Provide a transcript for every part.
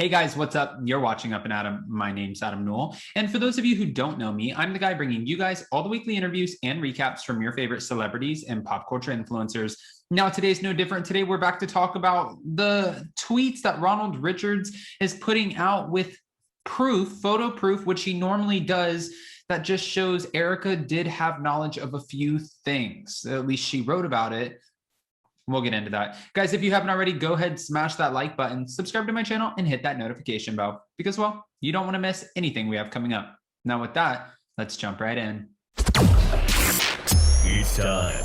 Hey guys, what's up? You're watching Up and Adam. My name's Adam Newell. And for those of you who don't know me, I'm the guy bringing you guys all the weekly interviews and recaps from your favorite celebrities and pop culture influencers. Now, today's no different. Today, we're back to talk about the tweets that Ronald Richards is putting out with proof, photo proof, which he normally does, that just shows Erika did have knowledge of a few things. At least she wrote about it. We'll get into that. Guys, if you haven't already, go ahead, smash that like button, subscribe to my channel, and hit that notification bell because, well, you don't want to miss anything we have coming up. Now with that, let's jump right in. It's time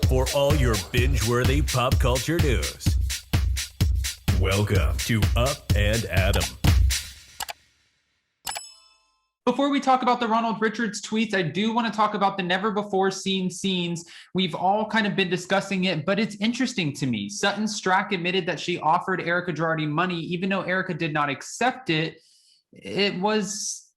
for all your binge-worthy pop culture news. Welcome to Up and Adam. Before we talk about the Ronald Richards tweets, I do want to talk about the never before seen scenes. We've all kind of been discussing it, but it's interesting to me. Sutton Strack admitted that she offered Erika Girardi money, even though Erika did not accept it. It was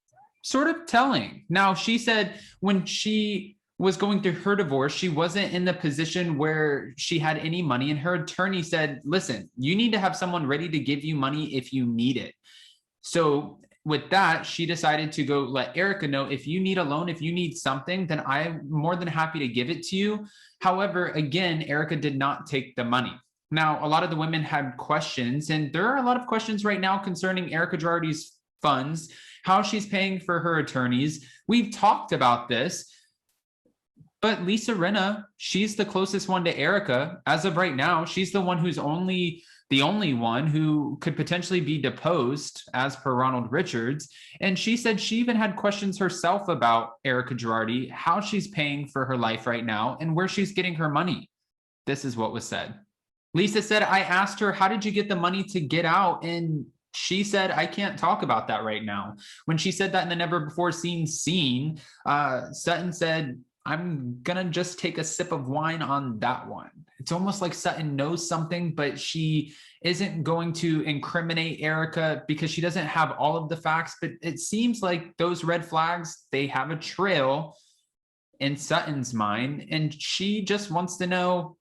sort of telling. Now, she said when she was going through her divorce, she wasn't in the position where she had any money, and her attorney said, listen, you need to have someone ready to give you money if you need it. So with that, she decided to go let Erika know, if you need a loan, if you need something, then I'm more than happy to give it to you. However, again, Erika did not take the money. Now, a lot of the women had questions, and there are a lot of questions right now concerning Erika Girardi's funds, how she's paying for her attorneys. We've talked about this, but Lisa Rinna, she's the closest one to Erika. As of right now, she's the one who's the only one who could potentially be deposed, as per Ronald Richards. And she said she even had questions herself about Erika Girardi, how she's paying for her life right now, and where she's getting her money. This is what was said. Lisa said, I asked her, how did you get the money to get out? And she said, I can't talk about that right now. When she said that in the never before seen scene, Sutton said, I'm gonna just take a sip of wine on that one. It's almost like Sutton knows something, but she isn't going to incriminate Erika because she doesn't have all of the facts. But it seems like those red flags, they have a trail in Sutton's mind. And she just wants to know,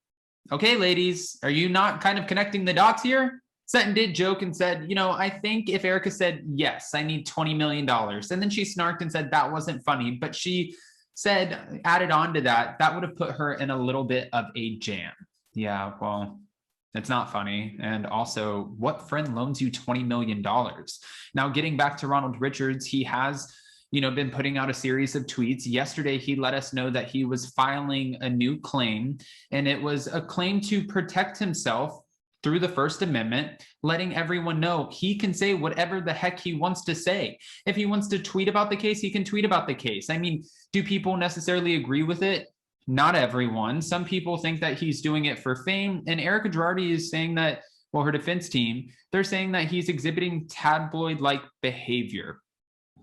okay, ladies, are you not kind of connecting the dots here? Sutton did joke and said, you know, I think if Erika said, yes, I need $20 million. And then she snarked and said that wasn't funny. But she said, added on to that, that would have put her in a little bit of a jam. Yeah, well, it's not funny. And also, what friend loans you $20 million? Now, getting back to Ronald Richards, he has, been putting out a series of tweets. Yesterday, he let us know that he was filing a new claim, and it was a claim to protect himself through the First Amendment, letting everyone know he can say whatever the heck he wants to say. If he wants to tweet about the case, he can tweet about the case. I mean, do people necessarily agree with it? Not everyone. Some people think that he's doing it for fame. And Erika Girardi is saying that, well, her defense team, they're saying that he's exhibiting tabloid-like behavior.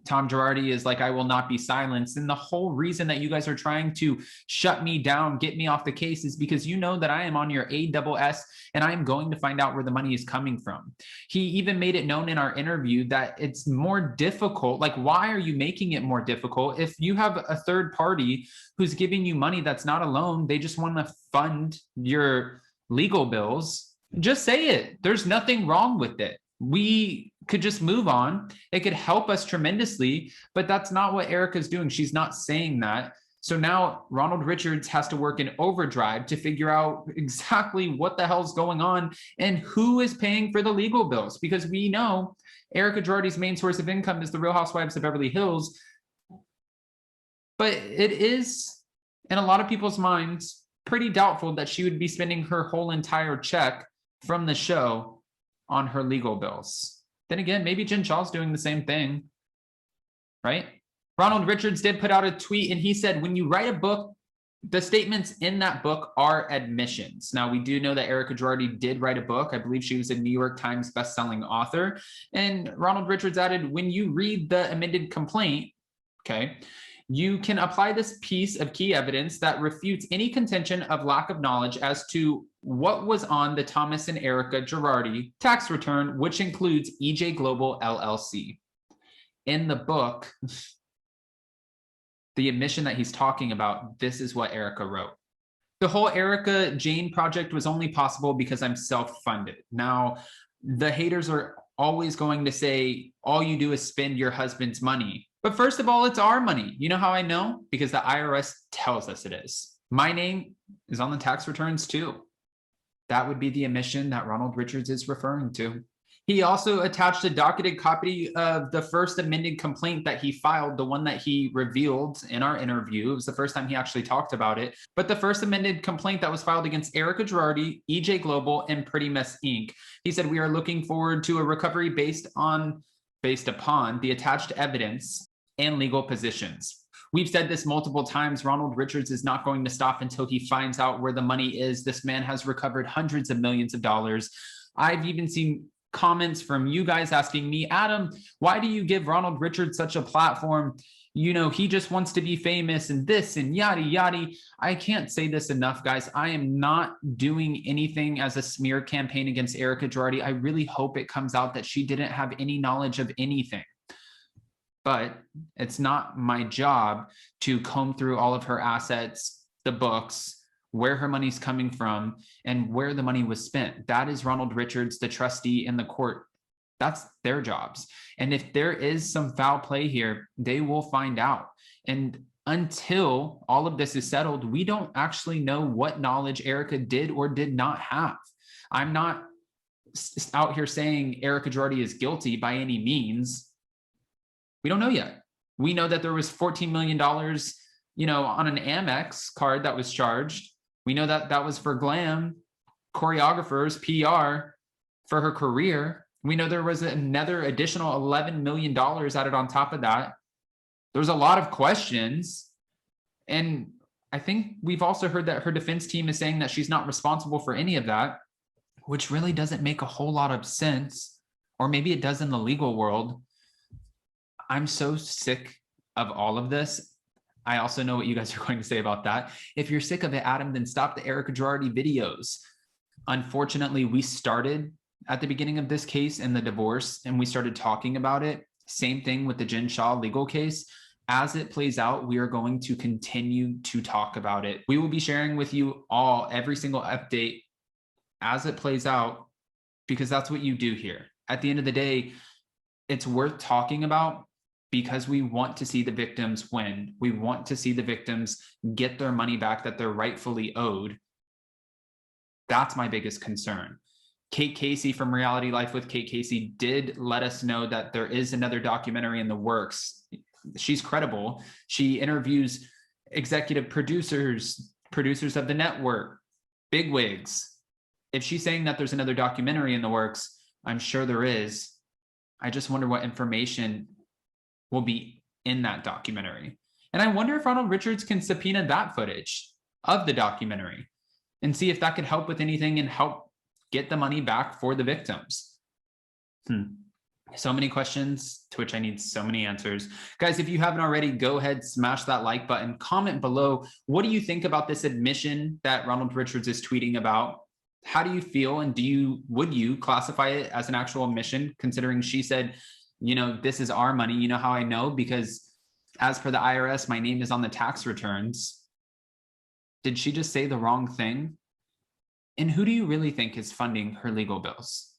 Tom Girardi is like, I will not be silenced. And the whole reason that you guys are trying to shut me down, get me off the case, is because you know that I am on your ASS and I am going to find out where the money is coming from. He even made it known in our interview that it's more difficult. Like, why are you making it more difficult? If you have a third party who's giving you money that's not a loan, they just want to fund your legal bills, just say it. There's nothing wrong with it. We could just move on. It could help us tremendously, but that's not what Erika's doing. She's not saying that. So now Ronald Richards has to work in overdrive to figure out exactly what the hell's going on and who is paying for the legal bills, because we know Erika Girardi's main source of income is the Real Housewives of Beverly Hills. But it is, in a lot of people's minds, pretty doubtful that she would be spending her whole entire check from the show on her legal bills. Then again, maybe Jen Shah's doing the same thing, right? Ronald Richards did put out a tweet, and he said, when you write a book, the statements in that book are admissions. Now, we do know that Erika Girardi did write a book. I believe she was a New York Times bestselling author. And Ronald Richards added, when you read the amended complaint, okay, you can apply this piece of key evidence that refutes any contention of lack of knowledge as to what was on the Thomas and Erika Girardi tax return, which includes EJ Global LLC. In the book, the admission that he's talking about, this is what Erika wrote. The whole Erika Jane project was only possible because I'm self-funded. Now, the haters are always going to say, all you do is spend your husband's money. But first of all, it's our money. You know how I know? Because the IRS tells us it is. My name is on the tax returns too. That would be the omission that Ronald Richards is referring to. He also attached a docketed copy of the first amended complaint that he filed, the one that he revealed in our interview. It was the first time he actually talked about it. But the first amended complaint that was filed against Erika Girardi, EJ Global, and Pretty Mess Inc. He said, we are looking forward to a recovery based upon the attached evidence and legal positions. We've said this multiple times. Ronald Richards is not going to stop until he finds out where the money is. This man has recovered hundreds of millions of dollars. I've even seen comments from you guys asking me, Adam, why do you give Ronald Richards such a platform? You know, he just wants to be famous and this and yada, yada. I can't say this enough, guys. I am not doing anything as a smear campaign against Erika Girardi. I really hope it comes out that she didn't have any knowledge of anything. But it's not my job to comb through all of her assets, the books, where her money's coming from, and where the money was spent. That is Ronald Richards, the trustee, and the court. That's their jobs. And if there is some foul play here, they will find out. And until all of this is settled, we don't actually know what knowledge Erika did or did not have. I'm not out here saying Erika Girardi is guilty by any means. We don't know yet. We know that there was $14 million, on an Amex card that was charged. We know that that was for glam, choreographers, PR for her career. We know there was another additional $11 million added on top of that. There's a lot of questions. And I think we've also heard that her defense team is saying that she's not responsible for any of that, which really doesn't make a whole lot of sense. Or maybe it does in the legal world. I'm so sick of all of this. I also know what you guys are going to say about that. If you're sick of it, Adam, then stop the Erika Girardi videos. Unfortunately, we started at the beginning of this case and the divorce, and we started talking about it. Same thing with the Jen Shah legal case. As it plays out, we are going to continue to talk about it. We will be sharing with you all every single update as it plays out, because that's what you do here. At the end of the day, it's worth talking about because we want to see the victims win. We want to see the victims get their money back that they're rightfully owed. That's my biggest concern. Kate Casey from Reality Life with Kate Casey did let us know that there is another documentary in the works. She's credible. She interviews executive producers of the network, bigwigs. If she's saying that there's another documentary in the works, I'm sure there is. I just wonder what information will be in that documentary. And I wonder if Ronald Richards can subpoena that footage of the documentary and see if that could help with anything and help get the money back for the victims. So many questions to which I need so many answers. Guys, if you haven't already, go ahead, smash that like button, comment below. What do you think about this admission that Ronald Richards is tweeting about? How do you feel? And would you classify it as an actual admission, considering she said, this is our money? You know how I know? Because as per the IRS, my name is on the tax returns. Did she just say the wrong thing? And who do you really think is funding her legal bills?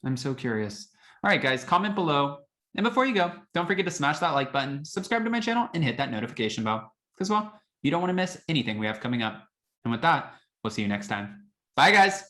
I'm so curious. All right, guys, comment below. And before you go, don't forget to smash that like button, subscribe to my channel, and hit that notification bell. Because, well, you don't want to miss anything we have coming up. And with that, we'll see you next time. Bye, guys.